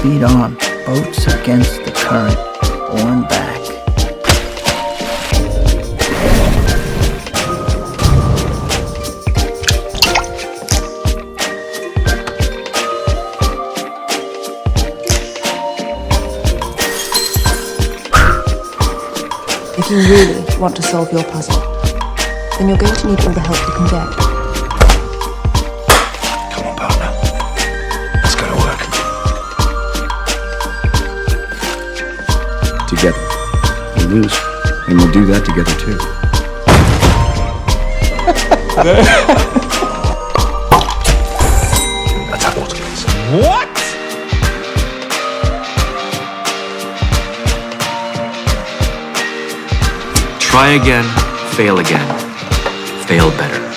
beat on, boats against the current, borne back. If you really want to solve your puzzle, then you're going to need all the help you can get. Come on, partner. Let's go to work. Together. We lose. And we'll do that together, too. That's how it is. What? Try again, fail again, fail better.